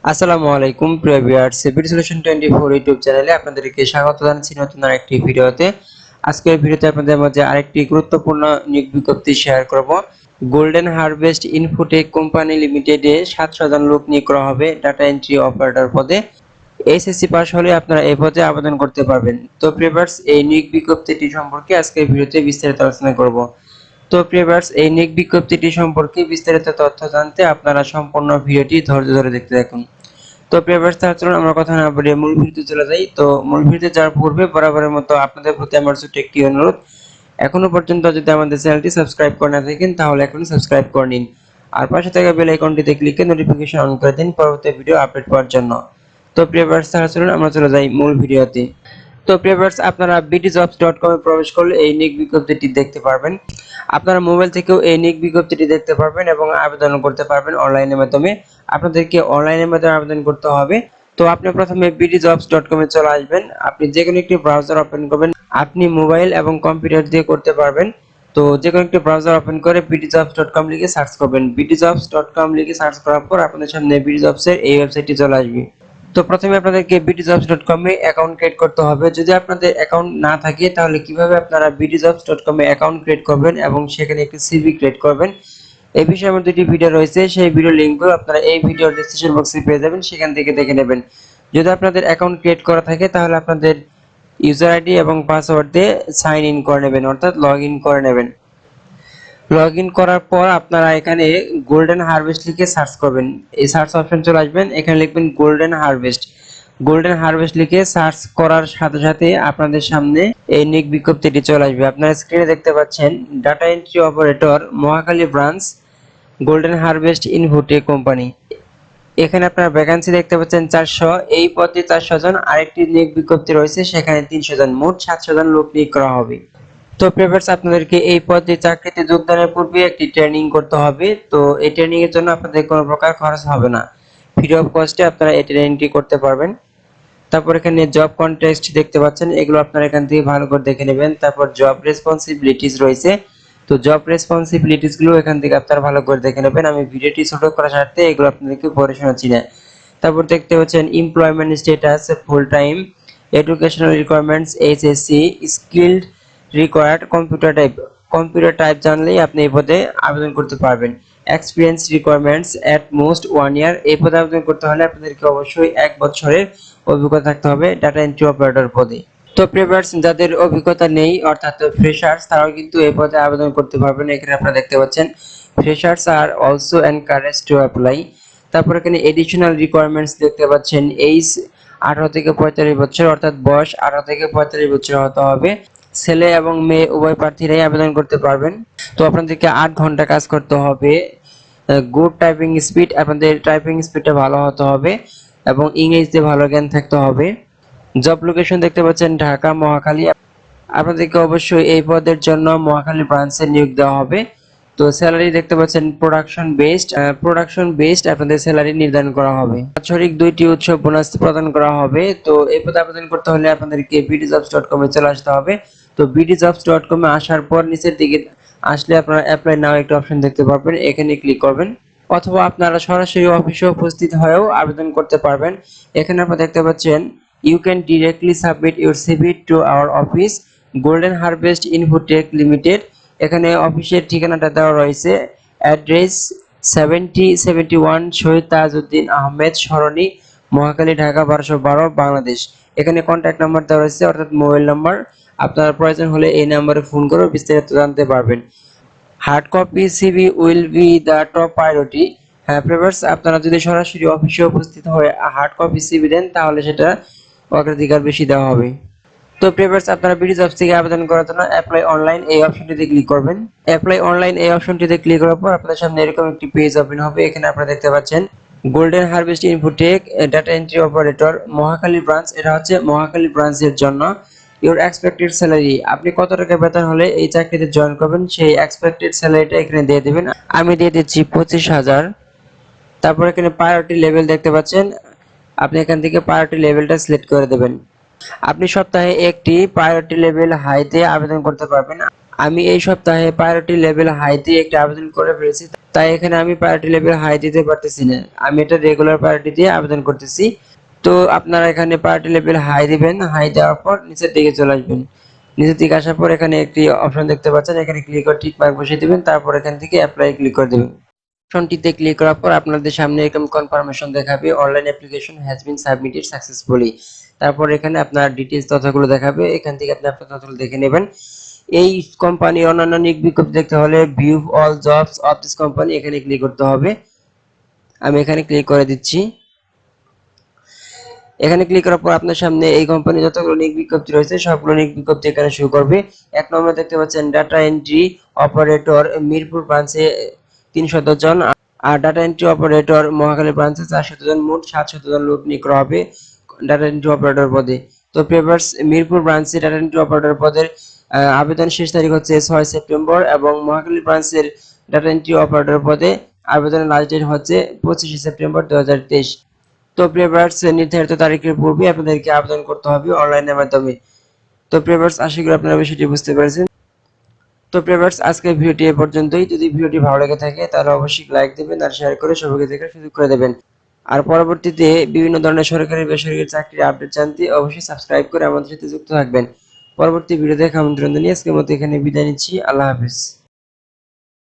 আসসালামু আলাইকুম প্রিয় ভিউয়ার্স, সিভিল সলিউশন 24 ইউটিউব চ্যানেলে আপনাদেরকে স্বাগত জানাচ্ছি নতুন আরেকটি ভিডিওতে। আজকের ভিডিওতে আপনাদের মাঝে আরেকটি গুরুত্বপূর্ণ নিয়োগ বিজ্ঞপ্তি শেয়ার করব। গোল্ডেন হারভেস্ট ইনফোটেক কোম্পানি লিমিটেডে 700 জন লোক নিয়োগ করা হবে ডাটা এন্ট্রি অপারেটর পদে। এসএসসি পাস হলে আপনারা এই পদে আবেদন করতে পারবেন। তো প্রিয় ভিউয়ার্স, এই নিয়োগ বিজ্ঞপ্তিটি সম্পর্কে আজকের ভিডিওতে বিস্তারিত আলোচনা করব। তো প্রিয় ভিউয়ার্স, এই নিয়োগ বিজ্ঞপ্তিটি সম্পর্কে বিস্তারিত তথ্য জানতে আপনারা সম্পূর্ণ ভিডিওটি ধৈর্য ধরে দেখতে থাকুন। তো প্রিয় ভিউয়ার্স, তাহলে চলুন আমরা কথা না বাড়িয়ে মূল ভিডিওতে চলে যাই। তো মূল ভিডিওতে যাওয়ার পূর্বে বরাবরের মতো আপনাদের প্রতি আমার ছোট্ট একটি অনুরোধ, এখনো পর্যন্ত যদি আমাদের চ্যানেলটি সাবস্ক্রাইব করে না থাকেন তাহলে এখনই সাবস্ক্রাইব করে নিন। আর পাশে থাকা বেল আইকনটিতে ক্লিক করে নোটিফিকেশন অন করে দিন পরবর্তী ভিডিও আপডেট পাওয়ার জন্য। তো প্রিয় ভিউয়ার্স, তাহলে চলুন আমরা চলে যাই মূল ভিডিওতে। তো প্রিয় ভিউয়ার্স, আপনারা btjobs.com এ প্রবেশ করলে এই নিয়োগ বিজ্ঞপ্তিটি দেখতে পারবেন। আপনারা মোবাইল থেকেও এই নিয়োগ বিজ্ঞপ্তিটি দেখতে পারবেন এবং আবেদন করতে পারবেন অনলাইনের মাধ্যমে। আপনাদেরকে অনলাইনের মাধ্যমে আবেদন করতে হবে। তো আপনি প্রথমে btjobs.com এ চলে আসবেন। আপনি যেকোনো একটি ব্রাউজার ওপেন করবেন। আপনি মোবাইল এবং কম্পিউটার দিয়ে করতে পারবেন। তো যেকোনো একটি ব্রাউজার ওপেন করে btjobs.com লিখে সার্চ করবেন। btjobs.com লিখে সার্চ করার পর আপনাদের সামনে btjobs এর এই ওয়েবসাইটটি চলে আসবে। তো প্রথমে আপনাদেরকে btjobs.com এ অ্যাকাউন্ট ক্রিয়েট করতে হবে। যদি আপনাদের অ্যাকাউন্ট না থাকে তাহলে কিভাবে আপনারা btjobs.com এ অ্যাকাউন্ট ক্রিয়েট করবেন এবং সেখানে একটি সিভি ক্রিয়েট করবেন, এই বিষয়ে আমার দুটি ভিডিও রয়েছে। সেই ভিডিও লিংকগুলো আপনারা এই ভিডিওর ডেসক্রিপশন বক্সে পেয়ে যাবেন, সেখান থেকে দেখে নেবেন। যদি আপনাদের অ্যাকাউন্ট ক্রিয়েট করা থাকে তাহলে আপনাদের ইউজার আইডি এবং পাসওয়ার্ড দিয়ে সাইন ইন করে নেবেন, অর্থাৎ লগ ইন করে নেবেন। লগ ইন করার পর আপনারা এখানে গোল্ডেন হারভেস্ট লিখে সার্চ করবেন। এই সার্চ অপশন চলে আসবেন, এখানে লিখবেন গোল্ডেন হারভেস্ট। গোল্ডেন হারভেস্ট লিখে সার্চ করার সাথে সাথে আপনাদের সামনে এই নিয়োগ বিজ্ঞপ্তিটি চলে আসবে। আপনারা স্ক্রিনে দেখতে পাচ্ছেন data entry operator Mohakhali branch golden Harvest Infotech company. এখানে আপনারা ভ্যাকেন্সি দেখতে পাচ্ছেন 400, এই পদে 400 জন। আরেকটি নিয়োগ বিজ্ঞপ্তি রয়েছে, সেখানে 300 জন, মোট 700 জন লোক নিয়োগ করা হবে। তো প্রিভিয়াস আপনাদেরকে এই পদে চাকরিতে যোগদানের পূর্বে একটি ট্রেনিং করতে হবে। তো এই ট্রেনিং এর জন্য আপনাদের কোনো প্রকার খরচ হবে না, ফ্রি অফ কস্টে আপনারা এই ট্রেনিংটি করতে পারবেন। তারপর এখানে জব কন্টেক্সট দেখতে পাচ্ছেন, এগুলো আপনারা এখান থেকে ভালো করে দেখে নেবেন। তারপর জব রেসপন্সিবিলিটিস রয়েছে, তো জব রেসপন্সিবিলিটিস গুলো এখান থেকে আপনারা ভালো করে দেখে নেবেন। আমি ভিডিওটি ছোট করার স্বার্থে এগুলো আপনাদেরকে পড়ে শোনাচ্ছি না। তারপর দেখতে পাচ্ছেন employment status, full time, educational requirements HSC, skilled required, computer type জানলেই আপনি এই পদে আবেদন করতে পারবেন। এক্সপিরিয়েন্স রিকোয়ারমেন্টস এট মোস্ট 1 ইয়ার, এই পদে আবেদন করতে হলে আপনাদেরকে অবশ্যই 1 বছরের অভিজ্ঞতা থাকতে হবে ডাটা এন্ট্রি অপারেটর পদে। তো প্রিভিয়ার্স যাদের অভিজ্ঞতা নেই অর্থাৎ ফ্রেশার্স, তারাও কিন্তু এই পদে আবেদন করতে পারবেন। এখানে আপনারা দেখতে পাচ্ছেন freshers are also encourage to apply. তারপর এখানে এডিশনাল রিকোয়ারমেন্টস দেখতে পাচ্ছেন এইজ 18 থেকে 45 বছর, অর্থাৎ বয়স 18 থেকে 45 বছর হতে হবে। ছেলে এবং মেয়ে উভয় প্রার্থীরাই আবেদন করতে পারবেন। তো আপনাদেরকে 8 ঘন্টা কাজ করতে হবে। গুড টাইপিং স্পিড, আপনাদের টাইপিং স্পিডটা ভালো হতে হবে এবং ইংরেজিতে ভালো জ্ঞান থাকতে হবে। জব লোকেশন দেখতে পাচ্ছেন ঢাকা, মহাখালী। আপনাদেরকে অবশ্যই এই পদের জন্য মহাখালী ব্রাঞ্চে নিয়োগ দেওয়া হবে। তো স্যালারি দেখতে পাচ্ছেন প্রোডাকশন বেসড আপনাদের স্যালারি নির্ধারণ করা হবে। বাৎসরিক 2টি উৎসব বোনাস প্রদান করা হবে। তো এই পদে আবেদন করতে হলে আপনাদেরকে btjobs.com এ চলে আসতে হবে। তো btjobs.com এ আসার পর নিচের দিকে আসলে আপনারা অ্যাপ্লাই নাও একটা অপশন দেখতে পাবেন, এখানে ক্লিক করবেন। অথবা আপনারা সরাসরি অফিসে উপস্থিত হয়েও আবেদন করতে পারবেন। এখানে আপনারা দেখতে পাচ্ছেন you can directly submit your CV to our office Golden Harvest Infotech Limited. এখানে অফিসের ঠিকানাটা দেওয়া রয়েছে, অ্যাড্রেস 7071 শহীদ তাজউদ্দিন আহমেদ সরণি, মহাখালী, ঢাকা 1212, বাংলাদেশ। এখানে কন্ট্যাক্ট নাম্বার দেওয়া রয়েছে, অর্থাৎ মোবাইল নাম্বার। আপনার প্রয়োজন হলে এই নাম্বারে ফোন করে বিস্তারিত জানতে পারবেন। Hard copy CV will be the top priority. হ্যাঁ প্রিভিয়ার্স, আপনারা যদি সরাসরি অফিসে উপস্থিত হয়ে হার্ড কপি সিভি দেন তাহলে সেটা অগ্রাধিকার বেশি দেওয়া হবে। তো প্রিভিয়ার্স, আপনারা BDJobs থেকে আবেদন করার জন্য অ্যাপ্লাই অনলাইন এই অপশনটিতে ক্লিক করবেন। অ্যাপ্লাই অনলাইন এই অপশনটিতে ক্লিক করার পর আপনাদের সামনে এরকম একটি পেজ ওপেন হবে। এখানে আপনারা দেখতে পাচ্ছেন golden Harvest Infotech data entry operator Mohakhali branch, এটা হচ্ছে মহাখালী ব্রাঞ্চের জন্য। ইউর এক্সপেক্টেড স্যালারি, আপনি কত টাকা বেতন হলে এই চাকরিতে জয়েন করবেন সেই এক্সপেক্টেড স্যালারিটা এখানে দিয়ে দিবেন। আমি দিয়ে দিচ্ছি 25,000। তারপর এখানে প্রায়োরিটি লেভেল দেখতে পাচ্ছেন, আপনি এখান থেকে প্রায়োরিটি লেভেলটা সিলেক্ট করে দেবেন। আপনি সপ্তাহে একটি প্রায়োরিটি লেভেল হাইতে আবেদন করতে পারবেন। আমি এই সপ্তাহে প্রায়োরিটি লেভেল হাই দিয়ে একটা আবেদন করে ফেলেছি, তাই এখানে আমি প্রায়োরিটি লেভেল হাই দিতে পারতেছি না। আমি এটা রেগুলার প্রায়োরিটি দিয়ে আবেদন করতেছি। তো আপনারা এখানে প্রায়োরিটি লেভেল হাই দিবেন। হাই দেওয়ার পর নিচের দিকে চলে আসবেন। নিচের দিকে আসার পর এখানে একটি অপশন দেখতে পাচ্ছেন, এখানে ক্লিক করে টিক মার্ক বসিয়ে দিবেন। তারপর এখান থেকে অ্যাপ্লাই ক্লিক করে দিবেন। অপশনটিতে ক্লিক করার পর আপনাদের সামনে এরকম কনফার্মেশন দেখাবে, online application has been submitted successfully. তারপর এখানে আপনার ডিটেইলস তথ্যগুলো দেখাবে, এখান থেকে আপনি আপনার তথ্যগুলো দেখে নেবেন। এই কোম্পানির অন্যান্য নিয়োগ বিজ্ঞপ্তি দেখতে হলে view all jobs of this company এখানে ক্লিক করতে হবে। আমি এখানে ক্লিক করে দিচ্ছি। এখানে ক্লিক করার পর আপনার সামনে এই কোম্পানির যতগুলো নিয়োগ বিজ্ঞপ্তি রয়েছে সবগুলো নিয়োগ বিজ্ঞপ্তি এখানে শো করবে। এক নম্বরে দেখতে পাচ্ছেন ডাটা এন্ট্রি অপারেটর মিরপুর ব্রাঞ্চে 300 জন, আর ডাটা এন্ট্রি অপারেটর মহাখালী ব্রাঞ্চে 400 জন, মোট 700 জন লোক নিয়োগ করা হবে ডাটা এন্ট্রি অপারেটর পদে। তো পেপারস মিরপুর ব্রাঞ্চে ডাটা এন্ট্রি অপারেটর পদের আবেদন শেষ তারিখ হচ্ছে 6 সেপ্টেম্বর এবং মহাখালী ব্রাঞ্চের ডাটা এন্ট্রি অপারেটর পদে আবেদনের লাস্ট ডেট হচ্ছে 25 সেপ্টেম্বর 2023। তো প্রিভিয়ার্স নির্ধারিত তারিখের পূর্বে আপনাদেরকে আবেদন করতে হবে অনলাইনের মাধ্যমে। তো প্রিভিয়ার্স আশা করি আপনারা বিষয়টি বুঝতে পেরেছেন। তো প্রিভিয়ার্স আজকের ভিডিওটি এ পর্যন্তই। যদি ভিডিওটি ভালো লেগে থাকে তাহলে অবশ্যই লাইক দিবেন আর শেয়ার করে সবাইকে দেখার সুযোগ করে দেবেন। আর পরবর্তীতে বিভিন্ন ধরনের সরকারি বেসরকারি চাকরির আপডেট জানতে অবশ্যই সাবস্ক্রাইব করে আমাদের সাথে যুক্ত থাকবেন। পরবর্তী ভিডিও দেখার আমন্ত্রণ জানিয়ে আজকের মতো এখানে বিদায় নিচ্ছি। আল্লাহ হাফেজ।